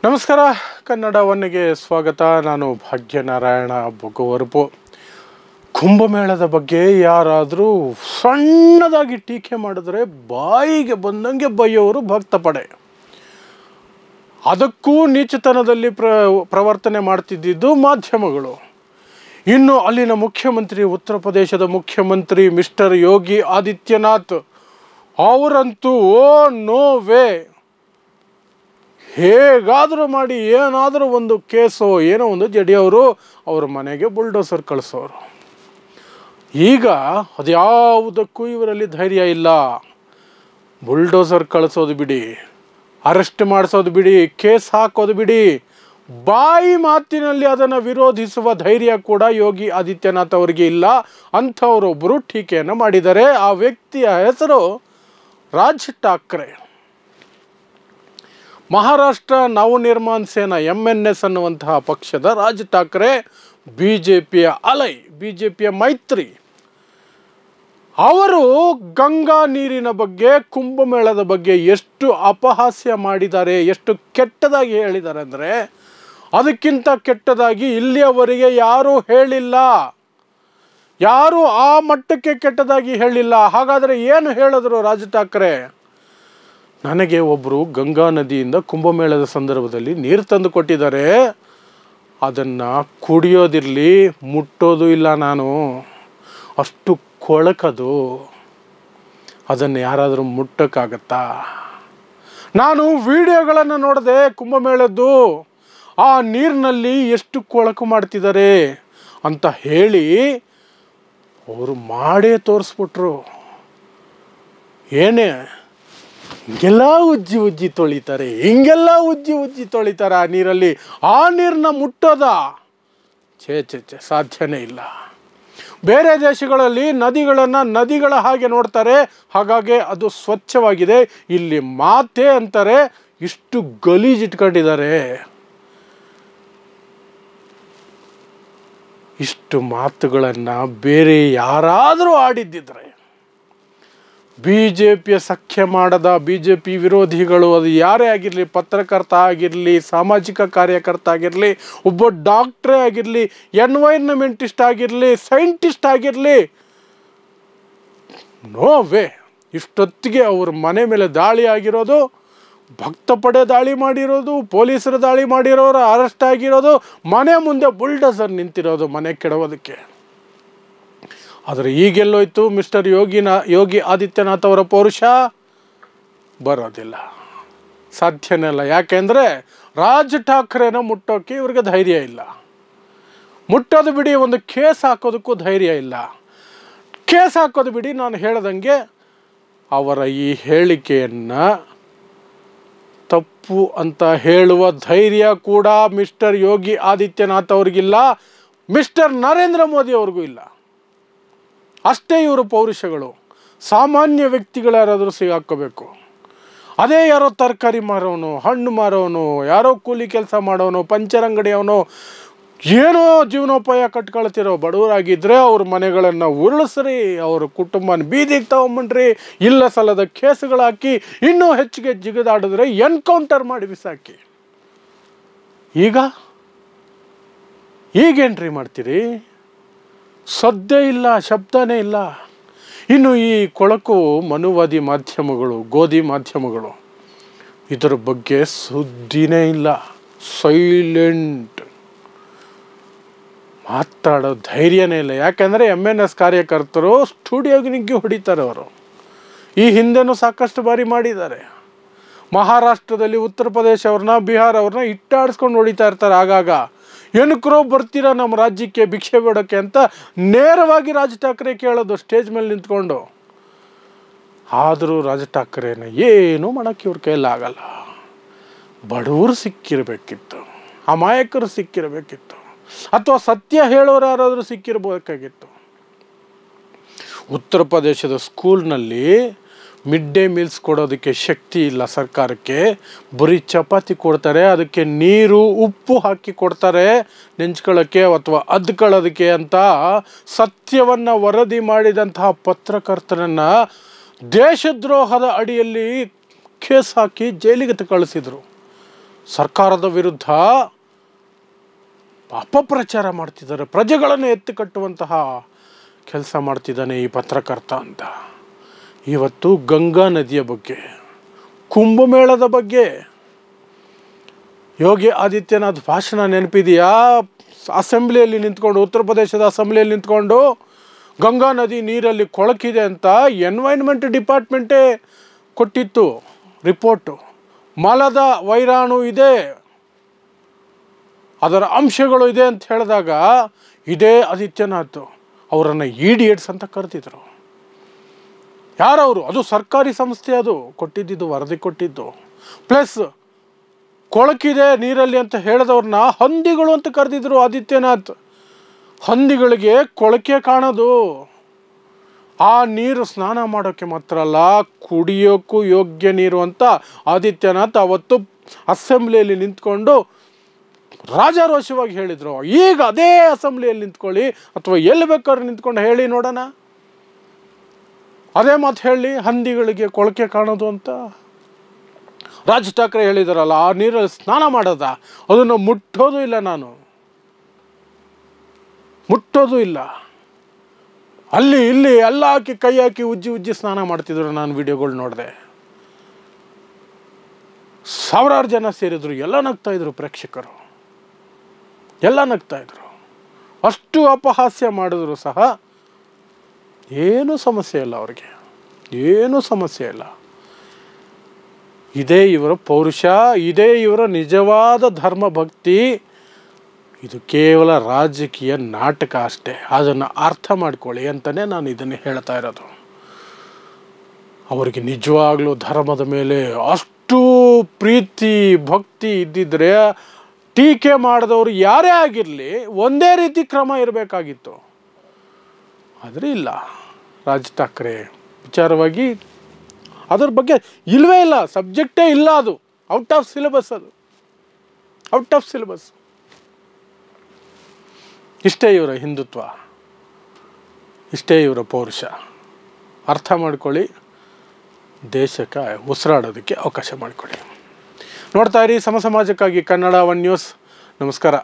ನಮಸ್ಕಾರ, ಕನ್ನಡ ಒನ್ನೆಗೆ ಸ್ವಾಗತ. ನಾನು ಭಾಗ್ಯನಾರಾಯಣ ಬೊಗವರ್ಪು. ಕುಂಭಮೇಳದ ಬಗ್ಗೆ ಯಾರಾದರೂ ಸಣ್ಣದಾಗಿ ಟೀಕೆ ಮಾಡಿದ್ರೆ ಬಾಯಿಗೆ ಬಂದಂಗೆ ಬೈಯೋರು ಭಕ್ತಪಡೆ. ಅದಕ್ಕೂ ನೀಚತನದಲ್ಲಿ ಪ್ರವರ್ತನೆ ಮಾಡ್ತಿದ್ದಿದ್ದು ಮಾಧ್ಯಮಗಳು. ಇನ್ನು ಅಲ್ಲಿನ ಮುಖ್ಯಮಂತ್ರಿ, ಉತ್ತರ ಪ್ರದೇಶದ ಮುಖ್ಯಮಂತ್ರಿ ಮಿಸ್ಟರ್ ಯೋಗಿ ಆದಿತ್ಯನಾಥ್ ಅವರಂತೂ ಓ ನೋ ವೇ, ಹೇಗಾದರೂ ಮಾಡಿ ಏನಾದರೂ ಒಂದು ಕೇಸೋ ಏನೋ ಒಂದು ಜಡಿಯೋರು ಅವ್ರ ಮನೆಗೆ ಬುಲ್ಡೋಸರ್ ಕಳಿಸೋರು. ಈಗ ಅದ್ಯಾವುದಕ್ಕೂ ಇವರಲ್ಲಿ ಧೈರ್ಯ ಇಲ್ಲ. ಬುಲ್ಡೋಸರ್ ಕಳಿಸೋದು ಬಿಡಿ, ಅರೆಸ್ಟ್ ಮಾಡಿಸೋದು ಬಿಡಿ, ಕೇಸ್ ಹಾಕೋದು ಬಿಡಿ, ಬಾಯಿ ಮಾತಿನಲ್ಲಿ ಅದನ್ನು ವಿರೋಧಿಸುವ ಧೈರ್ಯ ಕೂಡ ಯೋಗಿ ಆದಿತ್ಯನಾಥ್ ಅವರಿಗೆ ಇಲ್ಲ. ಅಂಥವರೊಬ್ಬರು ಟೀಕೆಯನ್ನು ಮಾಡಿದ್ದಾರೆ. ಆ ವ್ಯಕ್ತಿಯ ಹೆಸರು ರಾಜ್ ಠಾಕ್ರೆ. ಮಹಾರಾಷ್ಟ್ರ ನವನಿರ್ಮಾಣ ಸೇನಾ MNS ಅನ್ನುವಂತಹ ಪಕ್ಷದ ರಾಜ್ ಠಾಕ್ರೆ BJPಯ ಅಲೈ, BJPಯ ಮೈತ್ರಿ. ಅವರು ಗಂಗಾ ನೀರಿನ ಬಗ್ಗೆ, ಕುಂಭಮೇಳದ ಬಗ್ಗೆ ಎಷ್ಟು ಅಪಹಾಸ್ಯ ಮಾಡಿದ್ದಾರೆ, ಎಷ್ಟು ಕೆಟ್ಟದಾಗಿ ಹೇಳಿದ್ದಾರೆ ಅಂದರೆ ಅದಕ್ಕಿಂತ ಕೆಟ್ಟದಾಗಿ ಇಲ್ಲಿಯವರೆಗೆ ಯಾರೂ ಹೇಳಿಲ್ಲ. ಯಾರೂ ಆ ಮಟ್ಟಕ್ಕೆ ಕೆಟ್ಟದಾಗಿ ಹೇಳಿಲ್ಲ. ಹಾಗಾದರೆ ಏನು ಹೇಳಿದ್ರು ರಾಜ್ ಠಾಕ್ರೆ? ನನಗೆ ಒಬ್ಬರು ಗಂಗಾ ನದಿಯಿಂದ ಕುಂಭಮೇಳದ ಸಂದರ್ಭದಲ್ಲಿ ನೀರು ತಂದು ಕೊಟ್ಟಿದ್ದಾರೆ. ಅದನ್ನು ಕುಡಿಯೋದಿರಲಿ, ಮುಟ್ಟೋದು ಇಲ್ಲ ನಾನು, ಅಷ್ಟು ಕೊಳಕದು, ಅದನ್ನು ಯಾರಾದರೂ ಮುಟ್ಟಕ್ಕಾಗತ್ತಾ? ನಾನು ವಿಡಿಯೋಗಳನ್ನು ನೋಡಿದೆ ಕುಂಭಮೇಳದ್ದು, ಆ ನೀರಿನಲ್ಲಿ ಎಷ್ಟು ಕೊಳಕು ಮಾಡ್ತಿದ್ದಾರೆ ಅಂತ ಹೇಳಿ ಅವರು ಮಾಡೇ ತೋರಿಸ್ಬಿಟ್ರು. ಏನೇ ಹಿಂಗೆಲ್ಲ ಉಜ್ಜಿ ತೊಳಿತಾರೆ, ಹಿಂಗೆಲ್ಲ ಉಜ್ಜಿ ತೊಳಿತಾರೆ ಆ ನೀರಲ್ಲಿ. ಆ ನೀರನ್ನ ಮುಟ್ಟೋದ? ಛೇ ಸಾಧ್ಯನೇ ಇಲ್ಲ. ಬೇರೆ ದೇಶಗಳಲ್ಲಿ ನದಿಗಳನ್ನು ನದಿಗಳ ಹಾಗೆ ನೋಡ್ತಾರೆ, ಹಾಗಾಗಿ ಅದು ಸ್ವಚ್ಛವಾಗಿದೆ. ಇಲ್ಲಿ ಮಾತೆ ಅಂತಾರೆ, ಇಷ್ಟು ಗಲೀಜಿಟ್ಕೊಂಡಿದ್ದಾರೆ. ಇಷ್ಟು ಮಾತುಗಳನ್ನು ಬೇರೆ ಯಾರಾದರೂ ಆಡಿದ್ದಿದ್ರೆ, BJPಯ ಸಖ್ಯ ಮಾಡದ BJP ವಿರೋಧಿಗಳು, ಅದು ಯಾರೇ ಆಗಿರಲಿ, ಪತ್ರಕರ್ತ ಆಗಿರಲಿ, ಸಾಮಾಜಿಕ ಕಾರ್ಯಕರ್ತ ಆಗಿರಲಿ, ಒಬ್ಬ ಡಾಕ್ಟ್ರೇ ಆಗಿರಲಿ, ಎನ್ವೈರ್ನಮೆಂಟಿಸ್ಟ್ ಆಗಿರಲಿ, ಸೈಂಟಿಸ್ಟ್ ಆಗಿರಲಿ, ನೋ ವೇ. ಇಷ್ಟೊತ್ತಿಗೆ ಅವ್ರ ಮನೆ ಮೇಲೆ ದಾಳಿ ಆಗಿರೋದು, ಭಕ್ತಪಡೆ ದಾಳಿ ಮಾಡಿರೋದು, ಪೊಲೀಸರು ದಾಳಿ ಮಾಡಿರೋರು ಅರೆಸ್ಟ್ ಆಗಿರೋದು, ಮನೆ ಮುಂದೆ ಬುಲ್ಡೋಸರ್ ನಿಂತಿರೋದು ಮನೆ ಕೆಡವೋದಕ್ಕೆ. ಆದರೆ ಈಗೆಲ್ಲೋಯ್ತು ಮಿಸ್ಟರ್ ಯೋಗಿ ಆದಿತ್ಯನಾಥ್ ಅವರ ಪೌರುಷ? ಬರೋದಿಲ್ಲ, ಸಾಧ್ಯನೇ ಇಲ್ಲ. ಯಾಕೆಂದರೆ ರಾಜ್ ಠಾಕ್ರೆನ ಮುಟ್ಟೋಕ್ಕೆ ಇವ್ರಿಗೆ ಧೈರ್ಯ ಇಲ್ಲ. ಮುಟ್ಟೋದು ಬಿಡಿ, ಒಂದು ಕೇಸ್ ಹಾಕೋದಕ್ಕೂ ಧೈರ್ಯ ಇಲ್ಲ. ಕೇಸ್ ಹಾಕೋದು ಬಿಡಿ, ನಾನು ಹೇಳ್ದಂಗೆ ಅವರ ಈ ಹೇಳಿಕೆಯನ್ನು ತಪ್ಪು ಅಂತ ಹೇಳುವ ಧೈರ್ಯ ಕೂಡ ಮಿಸ್ಟರ್ ಯೋಗಿ ಆದಿತ್ಯನಾಥ್ ಅವ್ರಿಗಿಲ್ಲ, ಮಿಸ್ಟರ್ ನರೇಂದ್ರ ಮೋದಿ ಅವ್ರಿಗೂ ಇಲ್ಲ. ಅಷ್ಟೇ ಇವರು ಪೌರುಷಗಳು. ಸಾಮಾನ್ಯ ವ್ಯಕ್ತಿಗಳು ಯಾರಾದರೂ ಸಿಗಾಕೋಬೇಕು. ಅದೇ ಯಾರೋ ತರಕಾರಿ ಮಾರೋನು, ಹಣ್ಣು ಮಾರೋನು, ಯಾರೋ ಕೂಲಿ ಕೆಲಸ ಮಾಡೋನು, ಪಂಚರ್ ಅಂಗಡಿಯವನು, ಏನೋ ಜೀವನೋಪಾಯ ಕಟ್ಕೊಳ್ತಿರೋ ಬಡವರಾಗಿದ್ದರೆ ಅವ್ರ ಮನೆಗಳನ್ನು ಉರುಳಿಸ್ರಿ, ಅವ್ರ ಕುಟುಂಬನ ಬೀದಿಗೆ ತಗೊಂಬಂಡ್ರಿ, ಇಲ್ಲ ಸಲ್ಲದ ಕೇಸುಗಳಾಕಿ, ಇನ್ನೂ ಹೆಚ್ಚಿಗೆ ಜಿಗಿದಾಡಿದ್ರೆ ಎನ್ಕೌಂಟರ್ ಮಾಡಿ ಬಿಸಾಕಿ. ಈಗೇನ್ರಿ ಮಾಡ್ತೀರಿ? ಸದ್ದೇ ಇಲ್ಲ, ಶಬ್ದನೇ ಇಲ್ಲ. ಇನ್ನು ಈ ಕೊಳಕು ಮನುವಾದಿ ಮಾಧ್ಯಮಗಳು, ಗೋಧಿ ಮಾಧ್ಯಮಗಳು, ಇದರ ಬಗ್ಗೆ ಸುದ್ದಿನೇ ಇಲ್ಲ, ಸೈಲೆಂಟ್. ಮಾತಾಡೋ ಧೈರ್ಯನೇ ಇಲ್ಲ. ಯಾಕೆಂದರೆ MNS ಕಾರ್ಯಕರ್ತರು ಸ್ಟುಡಿಯೋಗೆ ನುಗ್ಗಿ ಹೊಡಿತಾರೆ. ಅವರು ಈ ಹಿಂದೆನೂ ಸಾಕಷ್ಟು ಬಾರಿ ಮಾಡಿದ್ದಾರೆ. ಮಹಾರಾಷ್ಟ್ರದಲ್ಲಿ ಉತ್ತರ ಪ್ರದೇಶ ಅವ್ರನ್ನ, ಬಿಹಾರ ಅವ್ರನ್ನ ಇಟ್ಟಾಡಿಸ್ಕೊಂಡು ಹೊಡಿತಾ ಇರ್ತಾರೆ. ಆಗಾಗ ಏನಕ್ಕರೋ ಬರ್ತೀರಾ ನಮ್ಮ ರಾಜ್ಯಕ್ಕೆ ಭಿಕ್ಷೆ ಬೇಡೋಕ್ಕೆ ಅಂತ ನೇರವಾಗಿ ರಾಜ್ ಠಾಕ್ರೆ ಕೇಳೋದು ಸ್ಟೇಜ್ ಮೇಲೆ ನಿಂತ್ಕೊಂಡು. ಆದರೂ ರಾಜ್ ಠಾಕ್ರೆನ ಏನೂ ಮಾಡೋಕ್ಕೆ ಇವ್ರ ಕೈಲಾಗಲ್ಲ. ಬಡವರು ಸಿಕ್ಕಿರಬೇಕಿತ್ತು, ಅಮಾಯಕರು ಸಿಕ್ಕಿರಬೇಕಿತ್ತು, ಅಥವಾ ಸತ್ಯ ಹೇಳೋರು ಯಾರಾದರೂ ಸಿಕ್ಕಿರಬೇಕಾಗಿತ್ತು. ಉತ್ತರ ಪ್ರದೇಶದ ಸ್ಕೂಲ್ನಲ್ಲಿ ಮಿಡ್ ಡೇ ಮೀಲ್ಸ್ ಕೊಡೋದಕ್ಕೆ ಶಕ್ತಿ ಇಲ್ಲ ಸರ್ಕಾರಕ್ಕೆ. ಬರೀ ಚಪಾತಿ ಕೊಡ್ತಾರೆ, ಅದಕ್ಕೆ ನೀರು ಉಪ್ಪು ಹಾಕಿ ಕೊಡ್ತಾರೆ ನೆಂಚ್ಕೊಳ್ಳೋಕ್ಕೆ ಅಥವಾ ಅದ್ಕೊಳ್ಳೋದಕ್ಕೆ ಅಂತ ಸತ್ಯವನ್ನು ವರದಿ ಮಾಡಿದಂತಹ ಪತ್ರಕರ್ತರನ್ನು ದೇಶದ್ರೋಹದ ಅಡಿಯಲ್ಲಿ ಕೇಸ್ ಹಾಕಿ ಜೈಲಿಗೆ ಕಳಿಸಿದರು. ಸರ್ಕಾರದ ವಿರುದ್ಧ ಅಪಪ್ರಚಾರ ಮಾಡ್ತಿದ್ದಾರೆ, ಪ್ರಜೆಗಳನ್ನು ಎತ್ತಿ ಕಟ್ಟುವಂತಹ ಕೆಲಸ ಮಾಡ್ತಿದ್ದಾನೆ ಈ ಪತ್ರಕರ್ತ ಅಂತ. ಇವತ್ತು ಗಂಗಾ ನದಿಯ ಬಗ್ಗೆ, ಕುಂಭಮೇಳದ ಬಗ್ಗೆ ಯೋಗಿ ಆದಿತ್ಯನಾಥ್ ಭಾಷಣ ನೆನಪಿದೆಯಾ? ಅಸೆಂಬ್ಲಿಯಲ್ಲಿ ನಿಂತ್ಕೊಂಡು, ಉತ್ತರ ಪ್ರದೇಶದ ಅಸೆಂಬ್ಲಿಯಲ್ಲಿ ನಿಂತ್ಕೊಂಡು ಗಂಗಾ ನದಿ ನೀರಲ್ಲಿ ಕೊಳಕಿದೆ ಅಂತ ಎನ್ವೈರ್ನ್ಮೆಂಟ್ ಡಿಪಾರ್ಟ್ಮೆಂಟೇ ಕೊಟ್ಟಿತ್ತು ರಿಪೋರ್ಟು. ಮಲದ ವೈರಾಣು ಇದೆ, ಅದರ ಅಂಶಗಳು ಇದೆ ಅಂತ ಹೇಳಿದಾಗ ಇದೇ ಆದಿತ್ಯನಾಥ್ ಅವರನ್ನು ಇಡಿಯಟ್ಸ್ ಅಂತ ಕರೆದಿದ್ರು. ಯಾರವರು? ಅದು ಸರ್ಕಾರಿ ಸಂಸ್ಥೆ, ಅದು ಕೊಟ್ಟಿದ್ದು, ವರದಿ ಕೊಟ್ಟಿದ್ದು. ಪ್ಲಸ್ ಕೊಳಕಿದೆ ನೀರಲ್ಲಿ ಅಂತ ಹೇಳಿದವ್ರನ್ನ ಹಂದಿಗಳು ಅಂತ ಕರೆದಿದ್ರು ಆದಿತ್ಯನಾಥ್. ಹಂದಿಗಳಿಗೆ ಕೊಳಕೆ ಕಾಣೋದು. ಆ ನೀರು ಸ್ನಾನ ಮಾಡೋಕ್ಕೆ ಮಾತ್ರ ಅಲ್ಲ, ಕುಡಿಯೋಕ್ಕೂ ಯೋಗ್ಯ ನೀರು ಅಂತ ಆದಿತ್ಯನಾಥ್ ಅವತ್ತು ಅಸೆಂಬ್ಲಿಯಲ್ಲಿ ನಿಂತ್ಕೊಂಡು ರಾಜಾರೋಷವಾಗಿ ಹೇಳಿದರು. ಈಗ ಅದೇ ಅಸೆಂಬ್ಲಿಯಲ್ಲಿ ನಿಂತ್ಕೊಳ್ಳಿ ಅಥವಾ ಎಲ್ಲಿ ಬೇಕಾದ್ರೂ ನಿಂತ್ಕೊಂಡು ಹೇಳಿ ನೋಡೋಣ, ಅದೇ ಮಾತು ಹೇಳಿ, ಹಂದಿಗಳಿಗೆ ಕೊಳಕೆ ಕಾಣೋದು ಅಂತ. ರಾಜ್ ಠಾಕ್ರೆ ಹೇಳಿದಾರಲ್ಲ, ಆ ನೀರಲ್ಲಿ ಸ್ನಾನ ಮಾಡೋದ, ಅದನ್ನು ಮುಟ್ಟೋದು ಇಲ್ಲ, ನಾನು ಮುಟ್ಟೋದು ಇಲ್ಲ. ಅಲ್ಲಿ ಇಲ್ಲಿ ಎಲ್ಲ ಹಾಕಿ ಕೈ ಹಾಕಿ ಉಜ್ಜಿ ಸ್ನಾನ ಮಾಡ್ತಿದ್ರು. ನಾನು ವಿಡಿಯೋಗಳು ನೋಡಿದೆ, ಸಾವಿರಾರು ಜನ ಸೇರಿದ್ರು, ಎಲ್ಲ ನಗ್ತಾ ಇದ್ರು, ಪ್ರೇಕ್ಷಕರು ಎಲ್ಲ ನಗ್ತಾ ಇದ್ರು. ಅಷ್ಟು ಅಪಹಾಸ್ಯ ಮಾಡಿದ್ರು ಸಹ ಏನೂ ಸಮಸ್ಯೆ ಇಲ್ಲ ಅವ್ರಿಗೆ, ಏನೂ ಸಮಸ್ಯೆ ಇಲ್ಲ. ಇದೇ ಇವರ ಪೌರುಷ, ಇದೇ ಇವರ ನಿಜವಾದ ಧರ್ಮ ಭಕ್ತಿ. ಇದು ಕೇವಲ ರಾಜಕೀಯ ನಾಟಕ ಅಷ್ಟೇ, ಅದನ್ನು ಅರ್ಥ ಮಾಡ್ಕೊಳ್ಳಿ ಅಂತಲೇ ನಾನು ಇದನ್ನು ಹೇಳ್ತಾ ಇರೋದು. ಅವರಿಗೆ ನಿಜವಾಗ್ಲೂ ಧರ್ಮದ ಮೇಲೆ ಅಷ್ಟು ಪ್ರೀತಿ ಭಕ್ತಿ ಇದ್ದಿದ್ರೆ ಟೀಕೆ ಮಾಡಿದವರು ಯಾರೇ ಆಗಿರಲಿ ಒಂದೇ ರೀತಿ ಕ್ರಮ ಇರಬೇಕಾಗಿತ್ತು. ಆದರೆ ಇಲ್ಲ, ರಾಜ್ ಠಾಕ್ರೆ ವಿಚಾರವಾಗಿ ಅದ್ರ ಬಗ್ಗೆ ಇಲ್ಲವೇ ಇಲ್ಲ, ಸಬ್ಜೆಕ್ಟೇ ಇಲ್ಲ, ಅದು ಔಟ್ ಆಫ್ ಸಿಲೆಬಸ್, ಅದು ಔಟ್ ಆಫ್ ಸಿಲೆಬಸ್. ಇಷ್ಟೇ ಇವರ ಹಿಂದುತ್ವ, ಇಷ್ಟೇ ಇವರ ಪೌರುಷ. ಅರ್ಥ ಮಾಡ್ಕೊಳ್ಳಿ, ದೇಶಕ್ಕೆ ಉಸಿರಾಡೋದಕ್ಕೆ ಅವಕಾಶ ಮಾಡಿಕೊಡಿ. ನೋಡ್ತಾ ಇರಿ ಸಮ ಸಮಾಜಕ್ಕಾಗಿ ಕನ್ನಡ 1 ನ್ಯೂಸ್. ನಮಸ್ಕಾರ.